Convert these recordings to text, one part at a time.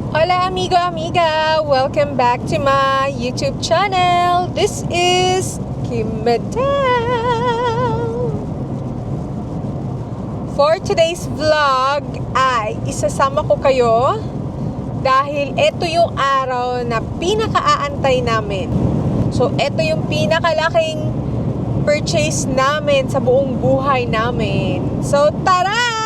Hola amigo, amiga! Welcome back to my YouTube channel. This is Kim Medel. For today's vlog ay isasama ko kayo dahil ito yung araw na pinakaaantay namin. So ito yung pinakalaking purchase namin sa buong buhay namin. So tara!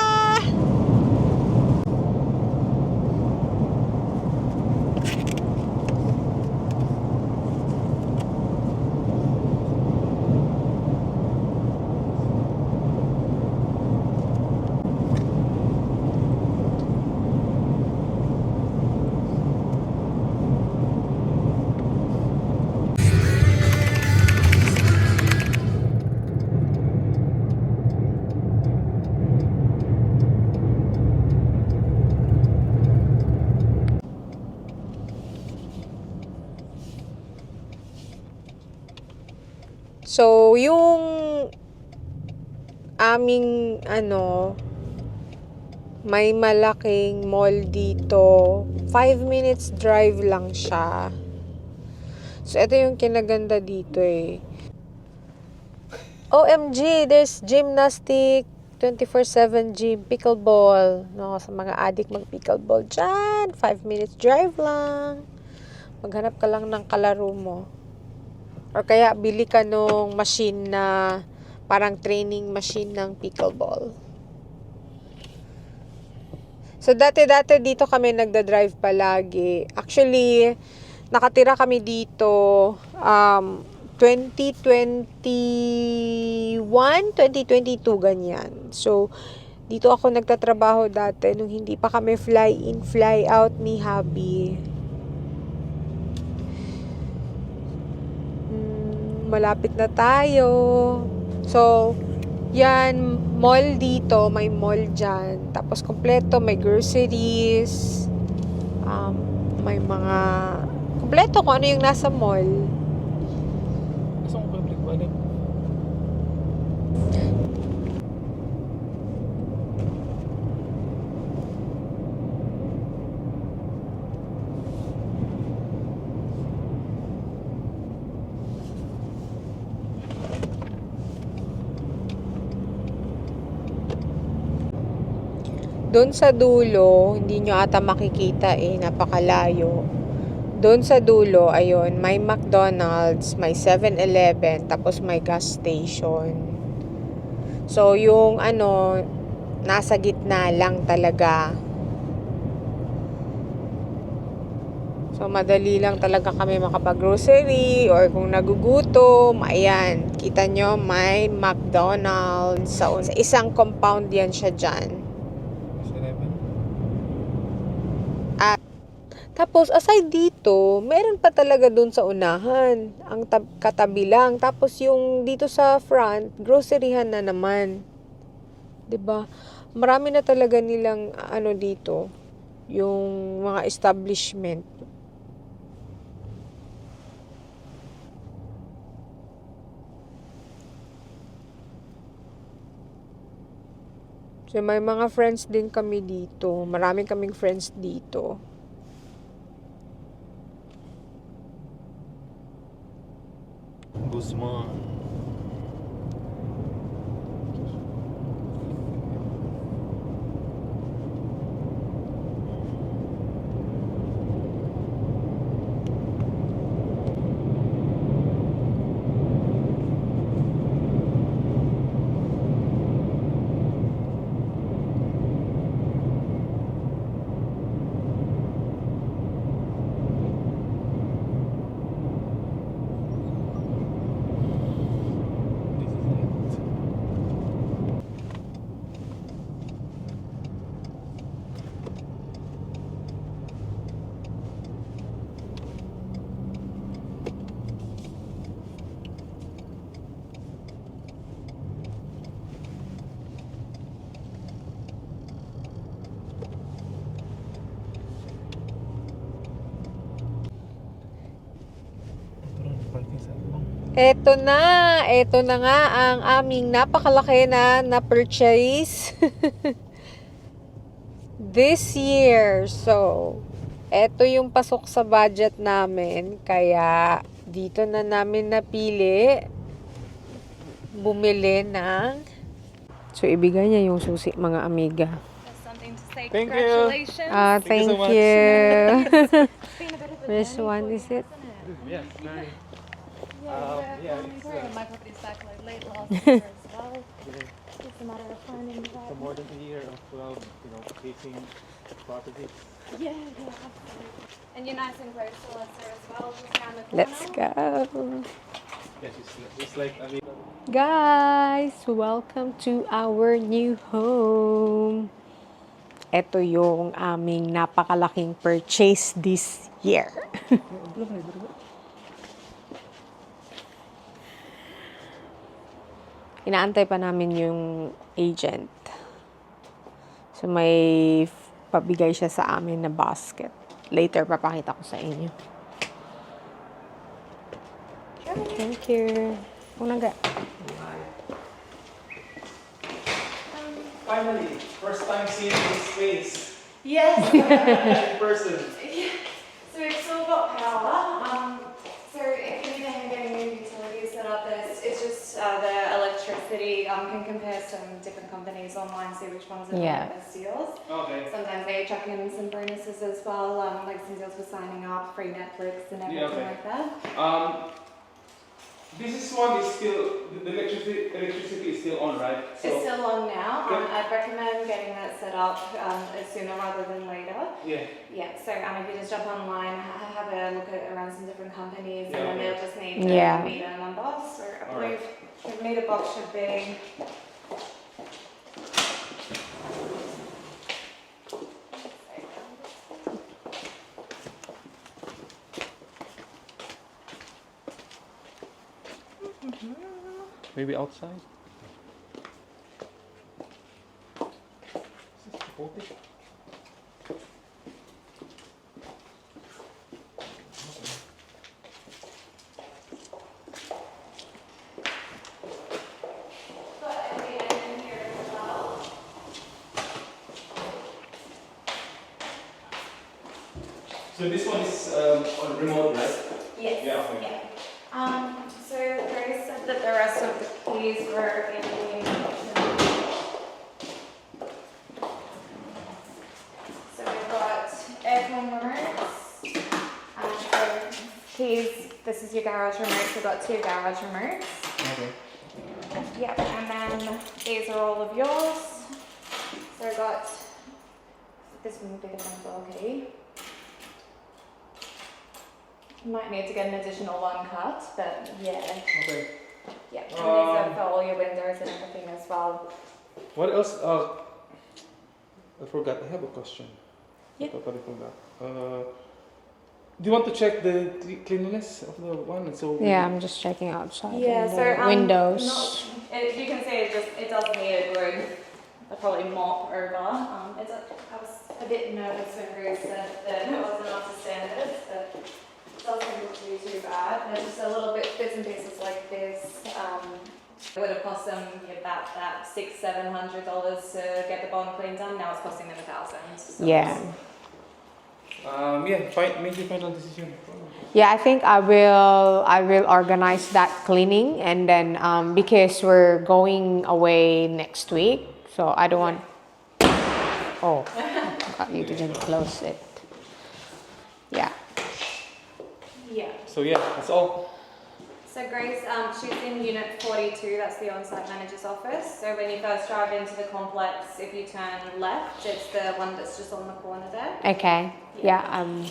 So, yung aming may malaking mall dito. 5 minutes drive lang siya. So, ito yung kinaganda dito eh. OMG, there's gymnastic, 24/7 gym, pickleball. No, sa mga addict mag-pickleball dyan. 5 minutes drive lang. Maghanap ka lang ng kalaro mo. Or kaya bili ka nung machine na parang training machine ng pickleball. So dati dito kami nagda-drive palagi. Actually, nakatira kami dito 2021, 2022 ganyan. So dito ako nagtatrabaho dati nung hindi pa kami fly in, fly out ni hubby. Malapit na tayo. So, yan, mall dito, may mall dyan. Tapos, kompleto, may groceries. May mga, kompleto kung ano yung nasa mall. Gusto mo public balik? Doon sa dulo, hindi nyo ata makikita eh, napakalayo. Doon sa dulo, ayun, may McDonald's, may 7-Eleven, tapos may gas station. So, yung nasa gitna lang talaga. So, madali lang talaga kami makapag-grocery or kung nagugutom, ayan, kita nyo, may McDonald's. Sa isang compound yan siya dyan. Tapos, aside dito, meron pa talaga dun sa unahan. Ang katabi lang. Tapos, yung dito sa front, groceryhan na naman. 'Di ba? Marami na talaga nilang dito. Yung mga establishment. So, may mga friends din kami dito. Maraming kaming friends dito. Guzman. Eto na nga ang aming napakalaki na purchase this year. So, Eto yung pasok sa budget namin, kaya dito na namin napili bumili ng... So, ibigay niya yung susi, mga amiga. Something to say. Thank you. Congratulations. Thank Thank you so much. you. Been a bit of a Which journey one for you, is it? hasn't it? Yeah, very. Yeah, it's, my property's back like late last year as well. It's a matter of finding the right more than a year of chasing property. Yeah, absolutely. And you're nice and close to us there as well, just around the corner. Let's go. Yes, it's like Guys, welcome to our new home. Ito yung aming napakalaking purchase this year. Inaantay pa namin yung agent. So may pabigay siya sa amin na basket. Later, papakita ko sa inyo. Thank you. Unang Finally, first time seeing this space Yes. in person. So we've still got power. So if anything, getting new utilities set up, it's just the electricity. Can compare some different companies online, see which ones are the best deals. Okay. Sometimes they chuck in some bonuses as well, like some deals for signing up, free Netflix and everything like that. This one is still the electricity is still on, right? It's still on now. Okay. I'd recommend getting that set up sooner rather than later. Yeah. Yeah, so if you just jump online, have a look at around some different companies, Yeah, and then okay. they'll just need Yeah. a meter number. So I Alright. believe the meter box should be. Maybe outside. So this one is on remote, right? Yes. Yeah, okay. Yeah. So Grace said that the rest of the keys were in the. So we've got aircon remotes. So keys. This is your garage remotes. We've got 2 garage remotes. Okay. Yep. And then these are all of yours. So we've got this one will be the front door key. Might need to get an additional one cut, but yeah. Okay. Yeah, and these are for all your windows and everything as well. What else? I forgot. I have a question. Yeah. Totally forgot. Do you want to check the cleanliness of the one? So Yeah, I'm just checking outside. Yeah, and so the windows. you can see it does need a good, probably mop over. I was a bit nervous when Grace said that it wasn't up to standards, but it doesn't look too bad. There's just a little bits and pieces like this. It would have cost them about that $600-700 to get the bond cleaned done. Now it's costing them $1,000. So Yeah. Make your final decision. Yeah, I think I will organize that cleaning, and then because we're going away next week, so I don't want. Oh, God, you didn't close it. Yeah. Yeah. So yeah, that's all. So Grace, she's in Unit 42, that's the on-site manager's office. So when you first drive into the complex, if you turn left, it's the one that's just on the corner there. Okay. Yeah. And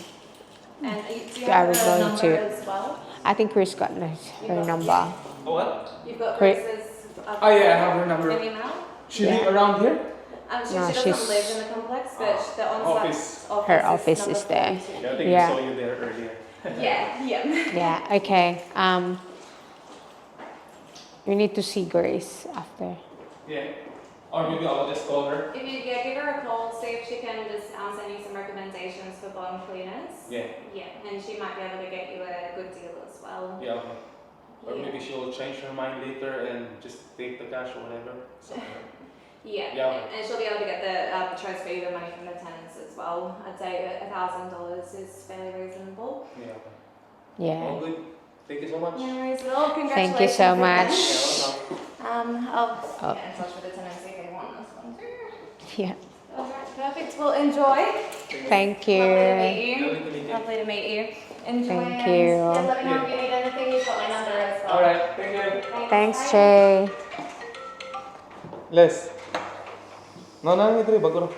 do you I have will her go number to- as well? I think Chris got her number. What? You've got Great. Grace's Oh yeah, I have her number. and email? She Yeah. live around here? She No, doesn't she's- live in the complex, but the Office. on-site Her office number is there. 42. Yeah, I think Yeah. I saw you there earlier. Yeah, yeah. Yeah. Okay. We need to see Grace after. Yeah. Or maybe I'll just call her. If you give her a call, see if she can just send you some recommendations for bond cleaners. Yeah. Yeah, and she might be able to get you a good deal as well. Yeah, okay. Or Yeah. maybe she'll change her mind later and just take the cash or whatever. So, Yeah, Yeah. and she'll be able to get the transfer you the money from the tenants as well. I'd say $1,000 is fairly reasonable. Yeah. Okay. Yeah. All good. Thank you so much. No worries at all. Thank you Congratulations. so again. much. I'll Oh. get in touch with the tenants if they want this one too. Yeah. Alright, perfect. Well, enjoy. Thank you. Lovely to meet you. Lovely to meet you. Lovely to meet you. Enjoy. Thank and you. Yeah, let me know if you need anything. You've got my number as well. All right. Thank you. Thanks, Bye. Jay. Les. No, ito bago ra.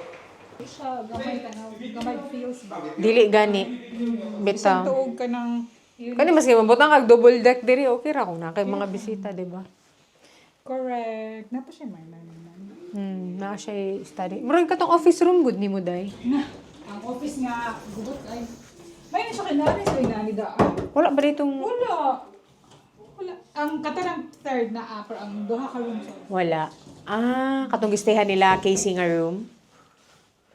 Siya, gamay ka na, gamay feels ba? Dili gani. Isang Bitaw. tuog ka ng Kani mas kay mabutang kag double deck diri okay ra kung na kay mga bisita, di ba? correct. Napa siya may naman. Na siya study. Murag katong office room good nimo day. Na, ang office nga, gubot ay, may na siya kinari sa inani daan. Wala ba ditong Wala. Wala. Ang katanang third na upper, ang duha ka room siya. wala. Katong gistehan nila casing a room.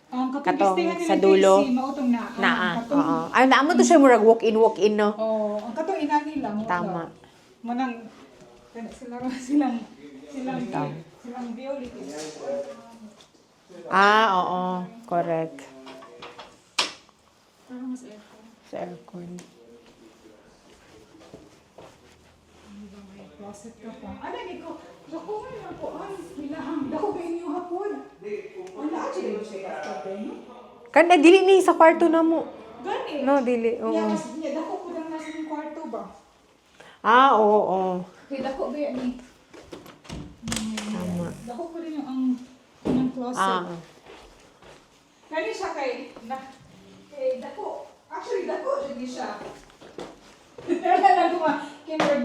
Ang Katong katugistihan nila sa dulo. KC, mautong na. Naa. Katong, Oo. Ay naamo to siya murag walk in no. ang katong inani lang. wala. Tama. Manang, silang Tama. violet. Oo, correct. Parang mas aircon. Sa aircon. May closet ka pa. Ano ko? Dako nga lang po. Ay, hilahang. Dako ba inyo hapon? Wala, actually, mo siya kape, no? Kan dili ni sa kwarto na mo. Gani. No, dili. Oo. Dako po lang nasa yung kwarto ba? Oo. Kaya dako ba yan eh? Tama. Dako po rin yung ang closet. Kani siya kay dako. Actually, dako siya. Nalala ko nga, Kimberg.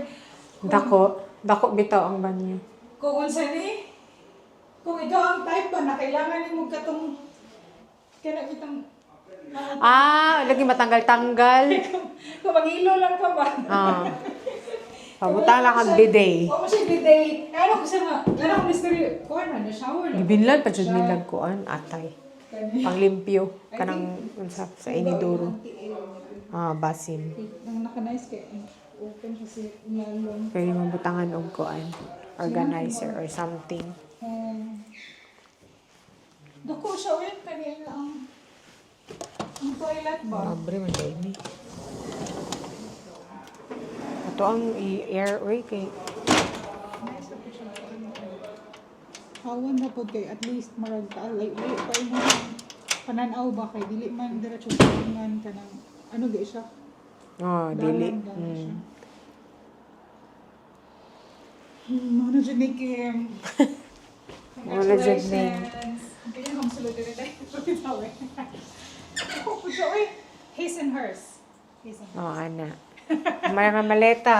Dako bitaw ang banyo. Kung unsa ni, kung ikaw ang type ba na kailangan mo katong kaya kitang Lagi matanggal-tanggal. kung mag-ilo lang ka ba? Pabutang lang ang bidet. Oo, siya bidet. Ano ko siya nga, ano ko mystery, kuha na, shower na. Gibinlan pa jud nilag kuan atay. Kani. Panglimpyo kanang unsa sa iniduro. Basin. Nang naka-nice kay open siya si nalong. Pwede mabutangan og kuan organizer or something. Dako siya ulit kanina ang toilet ba? Abre man day ni. Ato ang air way kay Nice na po siya. Hawan na po kay at least marag kaalay pa yung pananaw ba kay dili man diretso tingan ka ng ano gay siya. dili. Dalan siya. Mana dyan ni Kim. Mana dyan ni. Congratulations. Kaya kong sulod din tayo. Ako po siya, uy. His and hers. His and hers. Ana. May nga maleta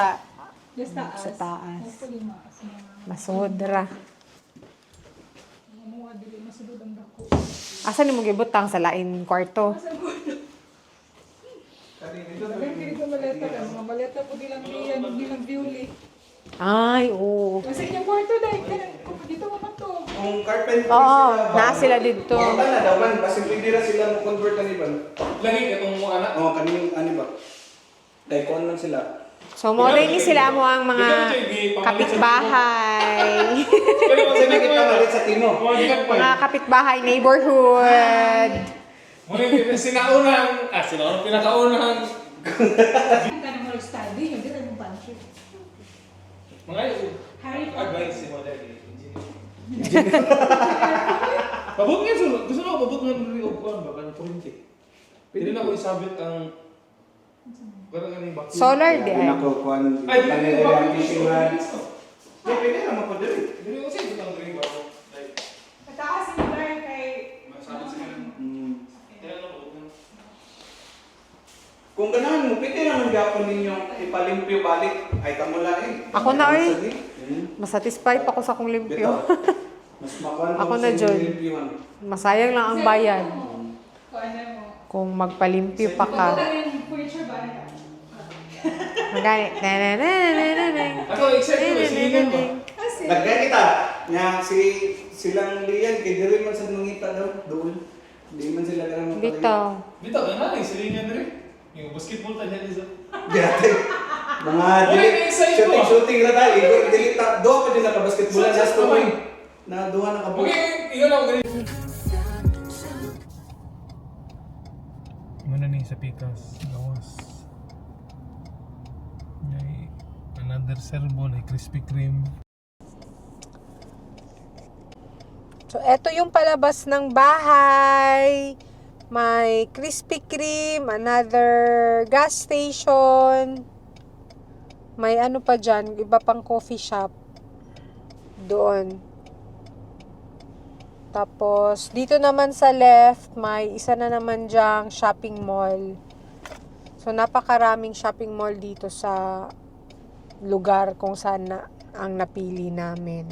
Just taas. sa taas. Hopefully, maas na. Masudra. Mga dili masulod ang dako. Asa nimo gibutang sa lain kwarto? Asa ko ito? Sabi kini ko maleta lang. Mga maleta po nilang liyan, nilang viewly. Ay, oo. Kasi yung kwarto dahil dito mo man to. Kung carpentry Oo, sila, naa sila dito. Mga na daw man, kasi pwede na sila mo-convert na iban. Lagi itong mga anak. Oo, kaning ano ba? Dahil kon lang sila. So, mo ni sila mo ang mga kapitbahay. Kasi nakipamalit sa timo. Mga kapitbahay, neighborhood. Sinaunang pinakaunang. Ang ka na mo study, yung dito yung pantry. Mga Harry Potter. advice mo dali. Pabot nga gusto mo pabot nga ng kuan ba kan kuryente. Pwede na ko isabit ang parang ano yung vacuum. Solar di Kaya ay. ako kuan Ay, pwede yung vacuum. Pwede naman po dali. Hindi ko kasi itong ring ba? Mataas yung bar kay... Masabi sa kanila. Kaya na pabot nga. Kung ganahan mo, pwede naman gapon ninyo ipalimpyo balik. Ay kamula eh. Ako na, oy. Masatisfied pa ko sa kong limpyo. Mas makuan Ako na, John. Masayang lang ang bayan Kung ano mo. kung magpalimpyo pa ka. Pupunta yung furniture ba? Magani. Ako except ko silingan ba? Kasi, Lagyan kita. Nga silang liyan kay diri man sa mangita daw doon. Di man sila ganang Dito. Dito na lang silingan rin. Yung basketball ta diyan isa. Dati. Mga Wala na excited ko. shooting ra dali. Dili ta do pa din naka basketball Sa last kamay. na duha na ka. Okay, Ingon ako ganito. Muna ni sa Pikas, gawas. May another servo na Krispy Kreme. So, eto yung palabas ng bahay. May Krispy Kreme, another gas station. May ano pa dyan, iba pang coffee shop. Doon. Tapos, dito naman sa left, may isa na naman dyang shopping mall. So, napakaraming shopping mall dito sa lugar kung saan na ang napili namin.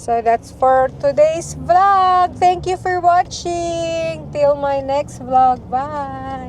So, that's for today's vlog. Thank you for watching. Till my next vlog. Bye!